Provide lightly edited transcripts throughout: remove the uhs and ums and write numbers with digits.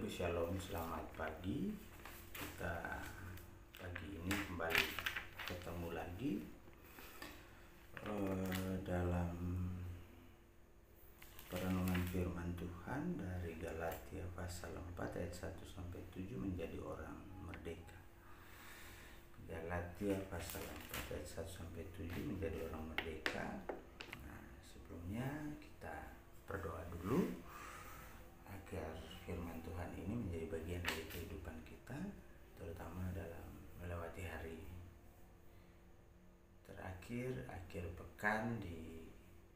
Ibu Shalom, selamat pagi. Kita pagi ini kembali ketemu lagi dalam perenungan firman Tuhan dari Galatia pasal 4 ayat 1 sampai 7 menjadi orang merdeka. Galatia pasal 4 ayat 1 sampai 7 menjadi orang merdeka. Nah, sebelumnya kita berdoa dulu agar firman Tuhan ini menjadi bagian dari kehidupan kita, terutama dalam melewati hari terakhir, akhir pekan di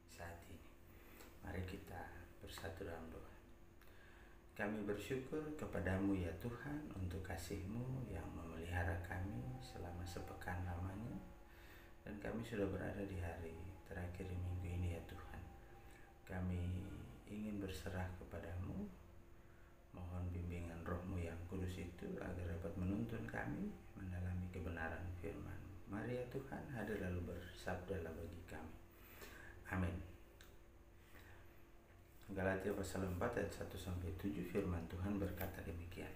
saat ini. Mari kita bersatu dalam doa. Kami bersyukur kepadamu ya Tuhan untuk kasih-Mu yang memelihara kami selama sepekan lamanya, dan kami sudah berada di hari terakhir di minggu ini ya Tuhan. Kami ingin berserah kepadamu, mohon bimbingan Roh-Mu yang kudus itu agar dapat menuntun kami mendalami kebenaran firman. Mari ya Tuhan, hadir lalu bersabdalah bagi kami. Amin. Galatia pasal 4 ayat 1 sampai 7 firman Tuhan berkata demikian.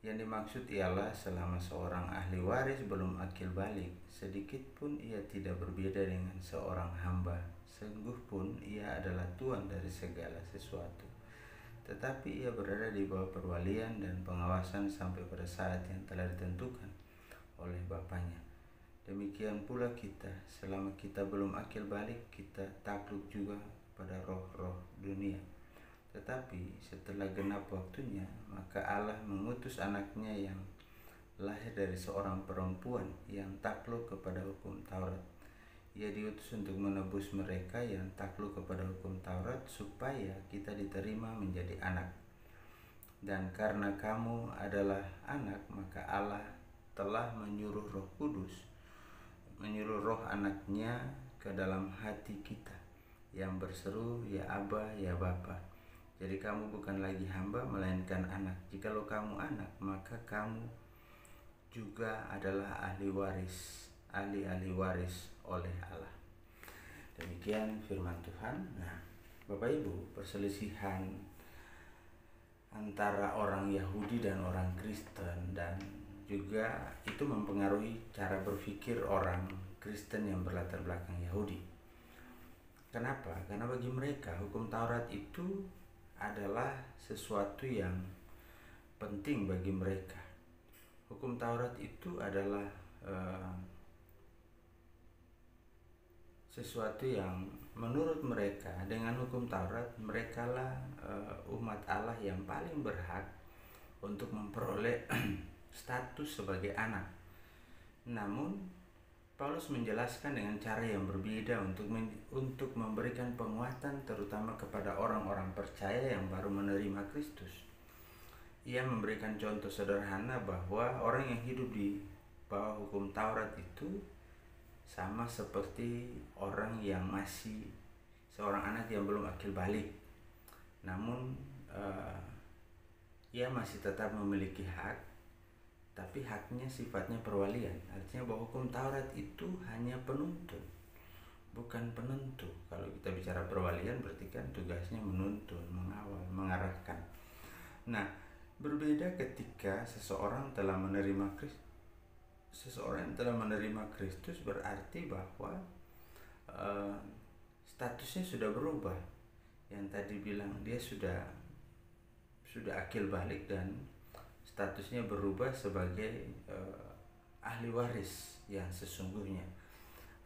Yang dimaksud ialah selama seorang ahli waris belum akil balik, sedikit pun ia tidak berbeda dengan seorang hamba, sungguh pun ia adalah tuan dari segala sesuatu. Tetapi ia berada di bawah perwalian dan pengawasan sampai pada saat yang telah ditentukan oleh Bapaknya. Demikian pula kita, selama kita belum akil balik, kita takluk juga pada roh-roh dunia. Tetapi setelah genap waktunya, maka Allah mengutus anaknya yang lahir dari seorang perempuan yang takluk kepada hukum Taurat. Ia diutus untuk menebus mereka yang takluk kepada hukum Taurat, supaya kita diterima menjadi anak. Dan karena kamu adalah anak, maka Allah telah menyuruh Roh Kudus, menyuruh roh anaknya ke dalam hati kita, yang berseru, ya Aba, ya Bapa. Jadi kamu bukan lagi hamba, melainkan anak. Jikalau kamu anak, maka kamu juga adalah ahli waris oleh Allah. Demikian firman Tuhan. Nah, Bapak Ibu, perselisihan antara orang Yahudi dan orang Kristen, dan juga itu mempengaruhi cara berpikir orang Kristen yang berlatar belakang Yahudi. Kenapa? Karena bagi mereka hukum Taurat itu adalah sesuatu yang penting bagi mereka. Hukum Taurat itu adalah sesuatu yang menurut mereka, dengan hukum Taurat merekalah umat Allah yang paling berhak untuk memperoleh status sebagai anak. Namun Paulus menjelaskan dengan cara yang berbeda untuk memberikan penguatan terutama kepada orang-orang percaya yang baru menerima Kristus. Ia memberikan contoh sederhana bahwa orang yang hidup di bawah hukum Taurat itu sama seperti orang yang masih seorang anak yang belum akil balik. Namun ia masih tetap memiliki hak, tapi haknya sifatnya perwalian. Artinya bahwa hukum Taurat itu hanya penuntun, bukan penentu. Kalau kita bicara perwalian berarti kan tugasnya menuntun, mengawal, mengarahkan. Nah, berbeda ketika seseorang telah menerima Kristus. Seseorang yang telah menerima Kristus berarti bahwa statusnya sudah berubah. Yang tadi bilang dia sudah akil balik dan statusnya berubah sebagai ahli waris yang sesungguhnya,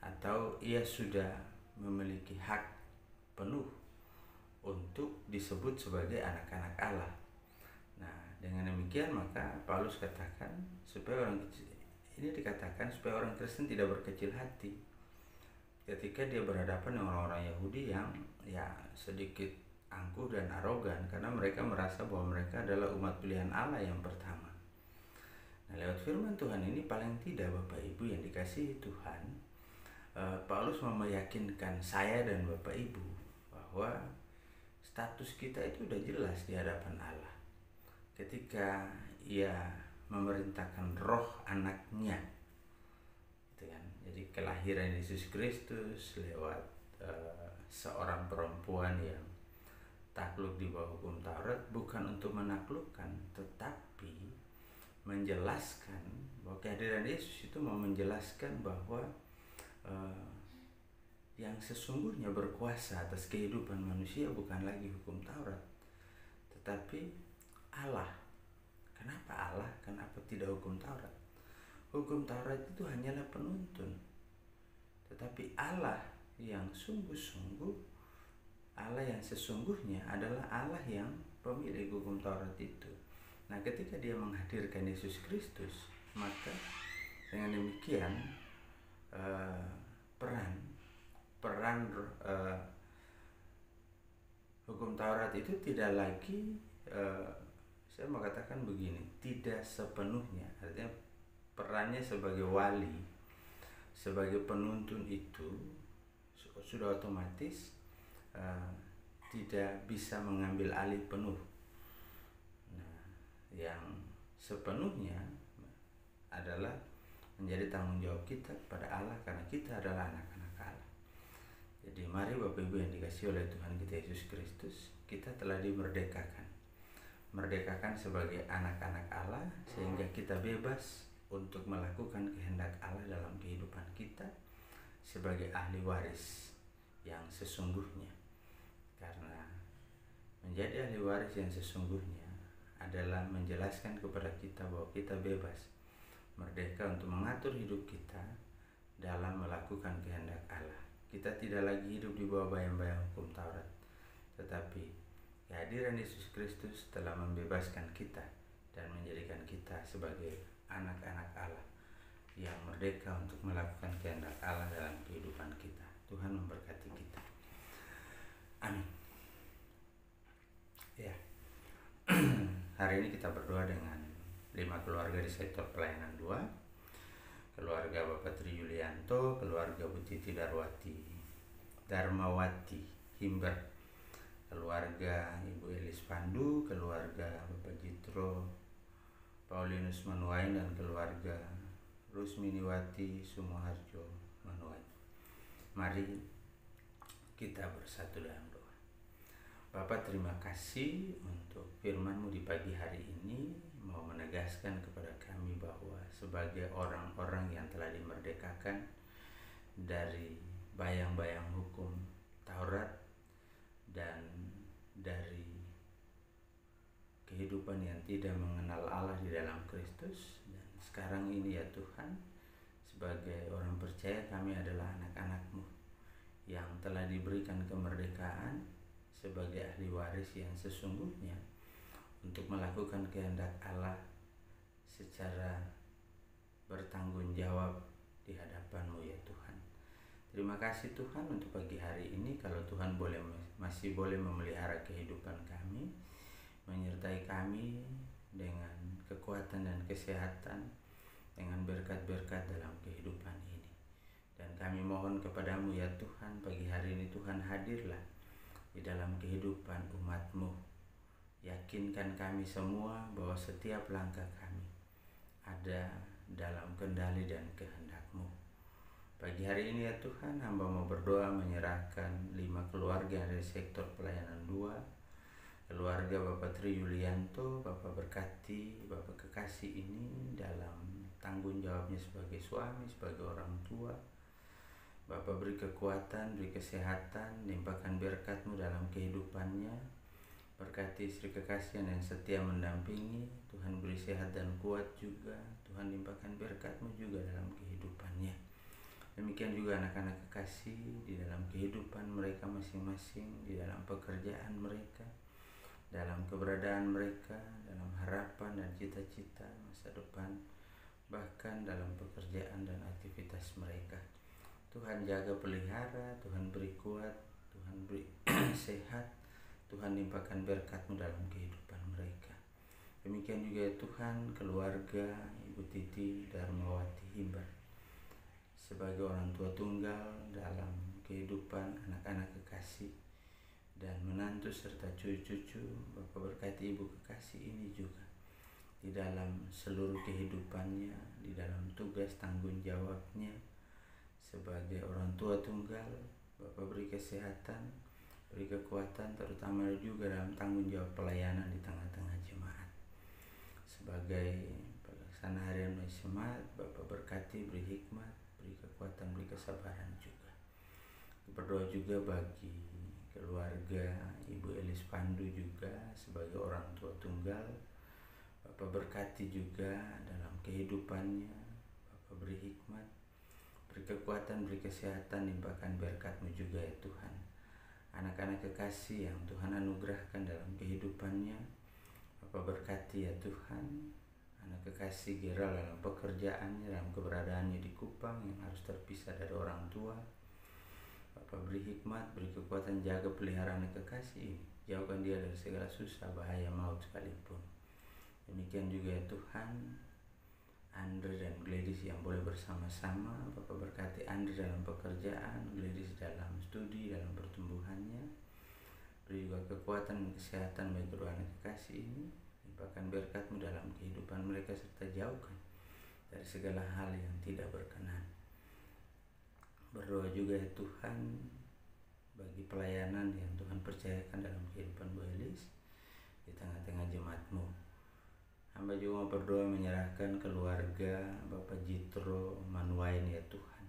atau ia sudah memiliki hak penuh untuk disebut sebagai anak-anak Allah. Nah, dengan demikian maka Paulus katakan supaya orang Kristen tidak berkecil hati ketika dia berhadapan dengan orang-orang Yahudi yang sedikit angkuh dan arogan, karena mereka merasa bahwa mereka adalah umat pilihan Allah yang pertama. Nah, lewat firman Tuhan ini paling tidak Bapak Ibu yang dikasihi Tuhan, Paulus meyakinkan saya dan Bapak Ibu bahwa status kita itu sudah jelas di hadapan Allah ketika ia memerintahkan roh anaknya, gitu kan. Jadi kelahiran Yesus Kristus lewat seorang perempuan yang takluk di bawah hukum Taurat bukan untuk menaklukkan, tetapi menjelaskan bahwa kehadiran Yesus itu mau menjelaskan bahwa yang sesungguhnya berkuasa atas kehidupan manusia bukan lagi hukum Taurat, tetapi Allah. Kenapa Allah? Kenapa tidak hukum Taurat? Hukum Taurat itu hanyalah penuntun, tetapi Allah yang sungguh-sungguh, Allah yang sesungguhnya adalah Allah yang pemilik hukum Taurat itu. Nah, ketika dia menghadirkan Yesus Kristus, maka dengan demikian peran hukum Taurat itu tidak lagi, saya mau katakan begini, tidak sepenuhnya. Artinya perannya sebagai wali, sebagai penuntun itu sudah otomatis tidak bisa mengambil alih penuh. Nah, yang sepenuhnya adalah menjadi tanggung jawab kita kepada Allah, karena kita adalah anak-anak Allah. Jadi mari Bapak Ibu yang dikasihi oleh Tuhan kita Yesus Kristus, kita telah dimerdekakan. Merdekakan sebagai anak-anak Allah, sehingga kita bebas untuk melakukan kehendak Allah dalam kehidupan kita sebagai ahli waris yang sesungguhnya. Karena menjadi ahli waris yang sesungguhnya adalah menjelaskan kepada kita bahwa kita bebas, merdeka untuk mengatur hidup kita dalam melakukan kehendak Allah. Kita tidak lagi hidup di bawah bayang-bayang hukum Taurat, tetapi kehadiran Yesus Kristus telah membebaskan kita dan menjadikan kita sebagai anak-anak Allah yang merdeka untuk melakukan kehendak Allah dalam kehidupan kita. Tuhan memberkati kita. Amin. Ya. Hari ini kita berdoa dengan 5 keluarga di sektor pelayanan 2. Keluarga Bapak Tri Yulianto, keluarga Bu Titi Darmawati Himber, keluarga Ibu Elis Pandu, keluarga Bapak Jitro Paulinus Manuain, dan keluarga Rusminiwati Sumoharjo Manuain. Mari kita bersatu dalam doa. Bapak, terima kasih untuk firman-Mu di pagi hari ini, mau menegaskan kepada kami bahwa sebagai orang-orang yang telah dimerdekakan dari bayang-bayang hukum Taurat dan dari kehidupan yang tidak mengenal Allah di dalam Kristus, dan sekarang ini ya Tuhan, sebagai orang percaya kami adalah anak-anak-Mu yang telah diberikan kemerdekaan sebagai ahli waris yang sesungguhnya untuk melakukan kehendak Allah secara bertanggung jawab di hadapan-Mu ya Tuhan. Terima kasih Tuhan untuk pagi hari ini. Kalau Tuhan masih boleh memelihara kehidupan kami, menyertai kami dengan kekuatan dan kesehatan, dengan berkat-berkat dalam kehidupan ini. Dan kami mohon kepadamu ya Tuhan, pagi hari ini Tuhan hadirlah di dalam kehidupan umat-Mu. Yakinkan kami semua bahwa setiap langkah kami ada dalam kendali dan kehendak-Mu. Pagi hari ini ya Tuhan, hamba mau berdoa menyerahkan 5 keluarga dari sektor pelayanan 2. Keluarga Bapak Tri Yulianto, Bapak berkati Bapak kekasih ini dalam tanggung jawabnya sebagai suami, sebagai orang tua. Bapak beri kekuatan, beri kesehatan, limpahkan berkat-Mu dalam kehidupannya. Berkati istri kekasih yang setia mendampingi, Tuhan beri sehat dan kuat juga. Tuhan limpahkan berkat-Mu juga dalam kehidupannya. Demikian juga anak-anak kekasih di dalam kehidupan mereka masing-masing, di dalam pekerjaan mereka, dalam keberadaan mereka, dalam harapan dan cita-cita masa depan, bahkan dalam pekerjaan dan aktivitas mereka. Tuhan jaga pelihara, Tuhan beri kuat, Tuhan beri sehat, Tuhan limpahkan berkat-Mu dalam kehidupan mereka. Demikian juga ya Tuhan, keluarga Ibu Titi Darmawati Himber, sebagai orang tua tunggal dalam kehidupan anak-anak kekasih dan menantu serta cucu-cucu, Bapak berkati ibu kekasih ini juga di dalam seluruh kehidupannya, di dalam tugas tanggung jawabnya sebagai orang tua tunggal. Bapak beri kesehatan, beri kekuatan terutama juga dalam tanggung jawab pelayanan di tengah-tengah jemaat. Sebagai pelaksana harian jemaat, Bapak berkati, beri hikmat, beri kekuatan, beri kesabaran juga. Berdoa juga bagi keluarga Ibu Elis Pandu juga sebagai orang tua tunggal. Bapak berkati juga dalam kehidupannya. Bapak beri hikmat, beri kekuatan, beri kesehatan, limpahkan berkat-Mu juga ya Tuhan. Anak-anak kekasih yang Tuhan anugerahkan dalam kehidupannya, Bapak berkati ya Tuhan. Anak kekasih Gerald dalam pekerjaannya, dalam keberadaannya di Kupang yang harus terpisah dari orang tua, Bapak beri hikmat, beri kekuatan, jaga pelihara anak kekasih ini. Jauhkan dia dari segala susah, bahaya, maut sekalipun. Demikian juga ya Tuhan, Andre dan Gladys yang boleh bersama-sama. Bapak berkati Andre dalam pekerjaan, Gladys dalam studi, dalam pertumbuhannya. Beri juga kekuatan dan kesehatan bagi kedua anak kekasih ini. Limpahkan berkat-Mu dalam kehidupan mereka serta jauhkan dari segala hal yang tidak berkenan. Berdoa juga ya Tuhan bagi pelayanan yang Tuhan percayakan dalam kehidupan Bu Elis di tengah-tengah jemaat-Mu. Hamba juga mau berdoa menyerahkan keluarga Bapak Jitro Manuain ya Tuhan.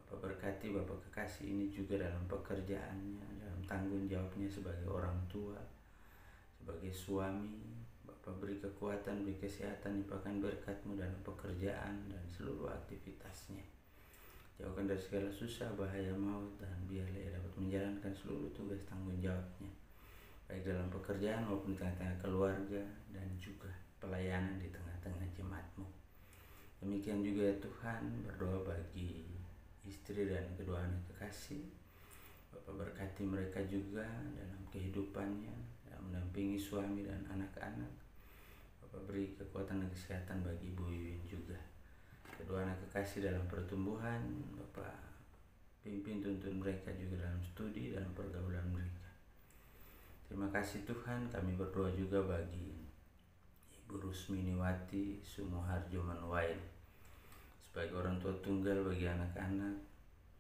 Bapak berkati Bapak kekasih ini juga dalam pekerjaannya, dalam tanggung jawabnya sebagai orang tua, sebagai suami. Bapak beri kekuatan, beri kesehatan, limpahkan berkat-Mu dalam pekerjaan dan seluruh aktivitasnya. Jauhkan dari segala susah, bahaya, maut, dan biarlah ia dapat menjalankan seluruh tugas tanggung jawabnya, baik dalam pekerjaan maupun di tengah-tengah keluarga dan juga pelayanan di tengah-tengah jemaat-Mu. Demikian juga ya Tuhan, berdoa bagi istri dan kedua anak kekasih. Bapak berkati mereka juga dalam kehidupannya, dalam mendampingi suami dan anak-anak. Bapak beri kekuatan dan kesehatan bagi Ibu Yuyun juga. Kedua anak kekasih dalam pertumbuhan, Bapak pimpin tuntun mereka juga dalam studi, dalam pergaulan mereka. Terima kasih Tuhan, kami berdoa juga bagi Ibu Rusminiwati Sumoharjo Manuain sebagai orang tua tunggal bagi anak-anak,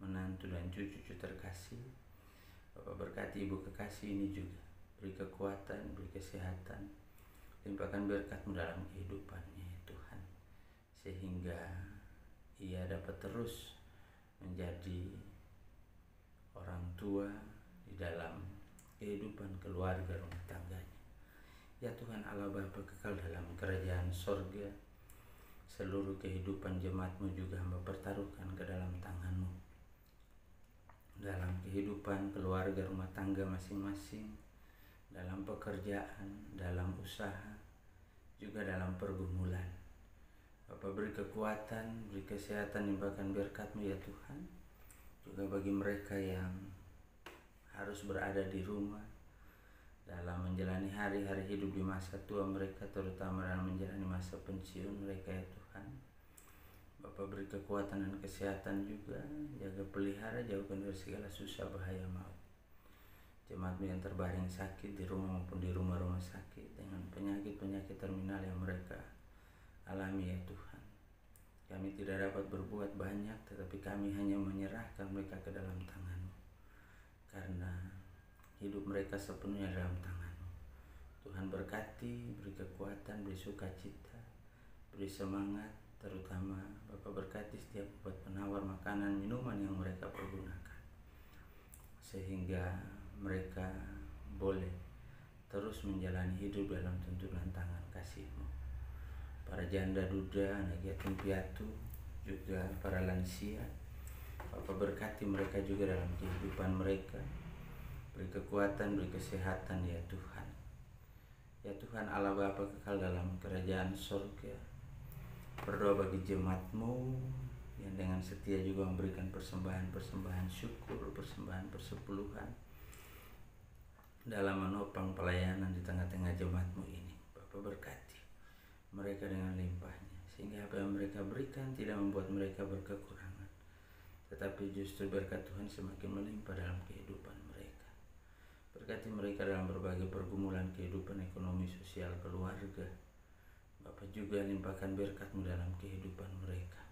menantu dan cucu-cucu terkasih. Bapak berkati Ibu kekasih ini juga, beri kekuatan, beri kesehatan, limpahkan berkat-Mu dalam kehidupannya ya Tuhan, sehingga ia dapat terus menjadi orang tua di dalam kehidupan keluarga rumah tangganya. Ya Tuhan Allah Bapa kekal dalam kerajaan sorga, seluruh kehidupan jemaat-Mu juga hamba pertaruhkan ke dalam tangan-Mu. Dalam kehidupan keluarga rumah tangga masing-masing, dalam pekerjaan, dalam usaha, juga dalam pergumulan. Bapak beri kekuatan, beri kesehatan, limpahkan berkat-Mu ya Tuhan. Juga bagi mereka yang harus berada di rumah dalam menjalani hari-hari hidup di masa tua mereka, terutama dalam menjalani masa pensiun mereka ya Tuhan. Bapak beri kekuatan dan kesehatan juga, jaga pelihara, jauhkan dari segala susah, bahaya, maut. Jemaat-Mu yang terbaring sakit di rumah maupun di rumah-rumah sakit dengan penyakit-penyakit terminal yang mereka alami ya Tuhan. Kami tidak dapat berbuat banyak, tetapi kami hanya menyerahkan mereka ke dalam tangan-Mu, karena hidup mereka sepenuhnya dalam tangan-Mu. Tuhan berkati, beri kekuatan, beri sukacita, beri semangat, terutama Bapak berkati setiap obat penawar makanan minuman yang mereka pergunakan, sehingga mereka boleh terus menjalani hidup dalam tuntunan tangan kasih-Mu. Para janda duda, anak yatim piatu, juga para lansia, Bapak berkati mereka juga dalam kehidupan mereka. Beri kekuatan, beri kesehatan ya Tuhan. Ya Tuhan Allah Bapa kekal dalam kerajaan surga. Berdoa bagi jemaat-Mu yang dengan setia juga memberikan persembahan-persembahan syukur, persembahan persepuluhan dalam menopang pelayanan di tengah-tengah jemaat-Mu ini. Bapak berkati mereka dengan limpahnya, sehingga apa yang mereka berikan tidak membuat mereka berkekurangan, tetapi justru berkat Tuhan semakin melimpah dalam kehidupan mereka. Berkati mereka dalam berbagai pergumulan kehidupan ekonomi, sosial, keluarga. Bapak juga limpahkan berkat-Mu dalam kehidupan mereka.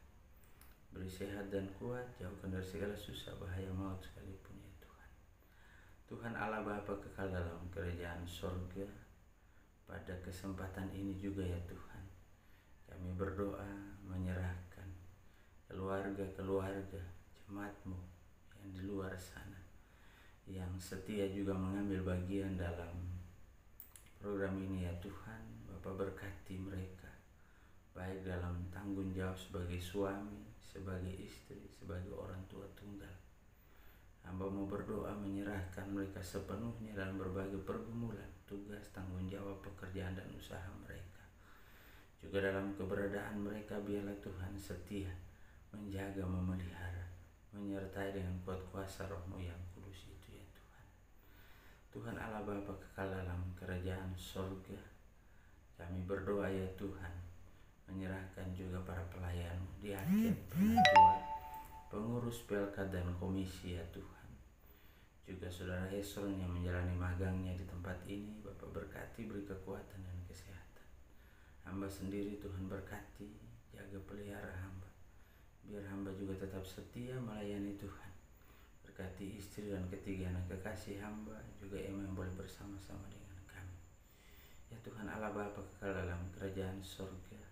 Beri sehat dan kuat, jauhkan dari segala susah, bahaya, maut sekalipun ya Tuhan. Tuhan Allah Bapa kekal dalam kerajaan sorga, pada kesempatan ini juga ya Tuhan, kami berdoa menyerahkan keluarga-keluarga jemaat-Mu yang di luar sana, yang setia juga mengambil bagian dalam program ini ya Tuhan. Bapa berkati mereka, baik dalam tanggung jawab sebagai suami, sebagai istri, sebagai orang tua tunggal. Hamba mau berdoa menyerahkan mereka sepenuhnya dalam berbagai pergumulan, tugas, tanggung jawab, pekerjaan dan usaha mereka. Juga dalam keberadaan mereka, biarlah Tuhan setia menjaga, memelihara, menyertai dengan kuat kuasa Roh-Mu yang kudus itu ya Tuhan. Tuhan Allah Bapa kekal dalam kerajaan sorga, kami berdoa ya Tuhan, menyerahkan juga para pelayan di akhir pengatua, pengurus PLK dan komisi ya Tuhan. Juga Saudara Hesron yang menjalani magangnya di tempat ini, Bapak berkati, beri kekuatan dan kesehatan. Hamba sendiri Tuhan berkati, jaga pelihara hamba, biar hamba juga tetap setia melayani Tuhan. Berkati istri dan ketiga anak kekasih hamba, juga Emma yang boleh bersama-sama dengan kami. Ya Tuhan Allah Bapa kekal dalam kerajaan sorga,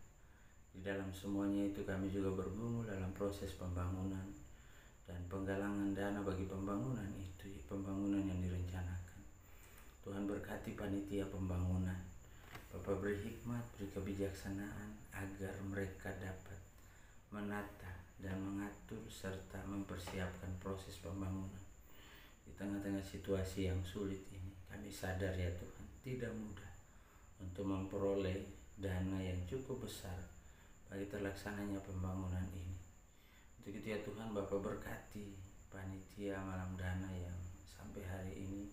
di dalam semuanya itu kami juga bergumul dalam proses pembangunan dan penggalangan dana bagi pembangunan itu, pembangunan yang direncanakan. Tuhan berkati panitia pembangunan, Bapak beri hikmat, beri kebijaksanaan agar mereka dapat menata dan mengatur serta mempersiapkan proses pembangunan. Di tengah-tengah situasi yang sulit ini, kami sadar ya Tuhan, tidak mudah untuk memperoleh dana yang cukup besar bagi terlaksananya pembangunan ini. Untuk itu ya Tuhan, Bapak berkati panitia malam dana yang sampai hari ini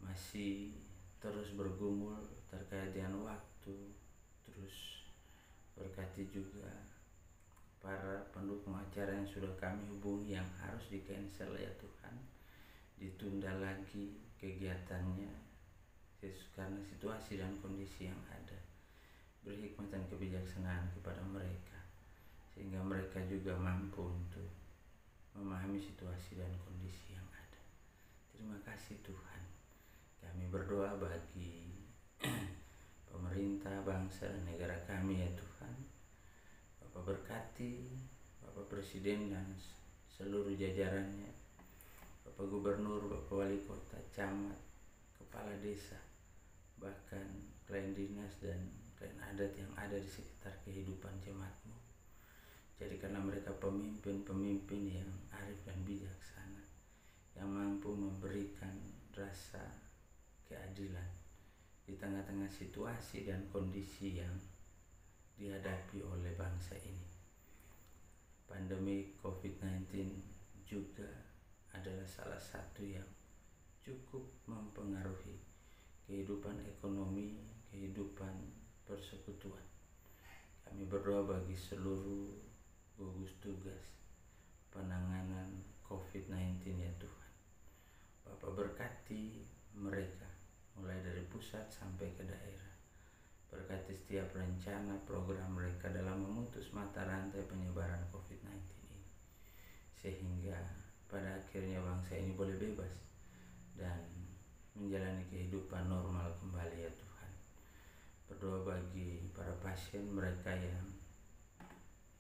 masih terus bergumul terkait dengan waktu. Terus berkati juga para pendukung acara yang sudah kami hubungi yang harus di cancel ya Tuhan, ditunda lagi kegiatannya karena situasi dan kondisi yang ada. Beri hikmat dan kebijaksanaan kepada mereka, sehingga mereka juga mampu untuk memahami situasi dan kondisi yang ada. Terima kasih Tuhan. Kami berdoa bagi pemerintah, bangsa dan negara kami ya Tuhan. Bapak berkati Bapak Presiden dan seluruh jajarannya, Bapak Gubernur, Bapak Wali Kota, Camat, Kepala Desa, bahkan klien dinas dan klien adat yang ada di sekitar kehidupan jemaat-Mu. Jadikanlah mereka pemimpin-pemimpin yang arif dan bijaksana, yang mampu memberikan rasa keadilan di tengah-tengah situasi dan kondisi yang dihadapi oleh bangsa ini. Pandemi COVID-19 juga adalah salah satu yang cukup mempengaruhi kehidupan ekonomi, kehidupan persekutuan. Kami berdoa bagi seluruh gugus tugas penanganan COVID-19 ya Tuhan. Bapak berkati mereka mulai dari pusat sampai ke daerah. Berkati setiap rencana program mereka dalam memutus mata rantai penyebaran COVID-19 ini, sehingga pada akhirnya bangsa ini boleh bebas dan menjalani kehidupan normal kembali ya Tuhan. Berdoa bagi para pasien mereka yang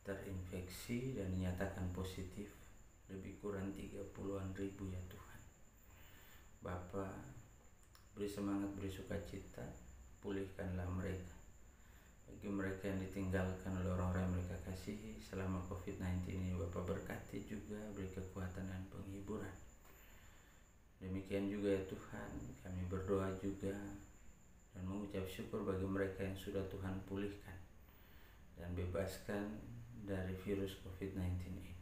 terinfeksi dan dinyatakan positif, lebih kurang 30-an ribu ya Tuhan. Bapa, beri semangat, beri sukacita, pulihkanlah mereka. Bagi mereka yang ditinggalkan oleh orang-orang yang mereka kasihi selama COVID-19 ini, Bapa berkati juga, beri kekuatan dan penghiburan. Demikian juga ya Tuhan, kami berdoa juga dan mengucap syukur bagi mereka yang sudah Tuhan pulihkan dan bebaskan dari virus COVID-19 ini.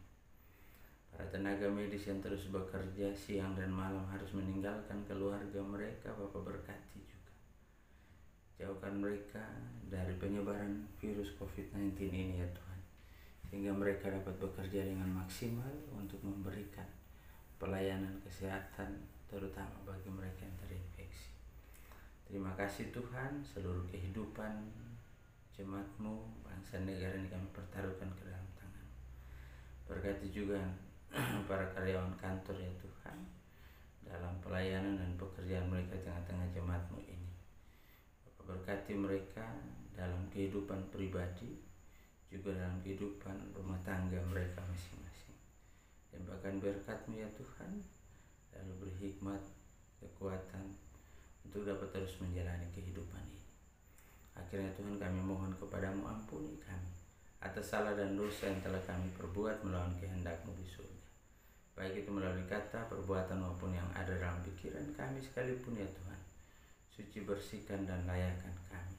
Para tenaga medis yang terus bekerja siang dan malam harus meninggalkan keluarga mereka, Bapak berkati juga. Jauhkan mereka dari penyebaran virus COVID-19 ini ya Tuhan, sehingga mereka dapat bekerja dengan maksimal untuk memberikan pelayanan kesehatan terutama bagi mereka yang terinfeksi. Terima kasih Tuhan, seluruh kehidupan jemaat-Mu, bangsa negara ini kami pertaruhkan ke dalam tangan. Berkati juga para karyawan kantor ya Tuhan, dalam pelayanan dan pekerjaan mereka tengah-tengah jemaat-Mu ini. Bapa, berkati mereka dalam kehidupan pribadi, juga dalam kehidupan rumah tangga mereka masing-masing. Dan bahkan berkat-Mu ya Tuhan, lalu beri hikmat, kekuatan untuk dapat terus menjalani kehidupan ini. Akhirnya Tuhan, kami mohon kepadamu, ampuni kami atas salah dan dosa yang telah kami perbuat melawan kehendak-Mu di surga, baik itu melalui kata, perbuatan maupun yang ada dalam pikiran kami sekalipun ya Tuhan. Suci, bersihkan dan layakkan kami,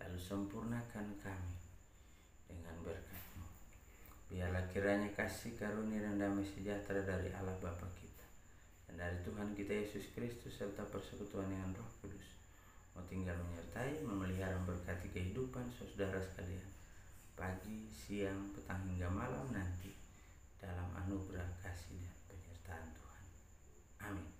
lalu sempurnakan kami dengan berkat-Mu. Biarlah kiranya kasih karunia dan damai sejahtera dari Allah Bapa kita dan dari Tuhan kita Yesus Kristus serta persekutuan dengan Roh Kudus mau tinggal menyertai, memelihara, memberkati kehidupan saudara sekalian pagi, siang, petang hingga malam nanti dalam anugerah kasih dan penyertaan Tuhan. Amin.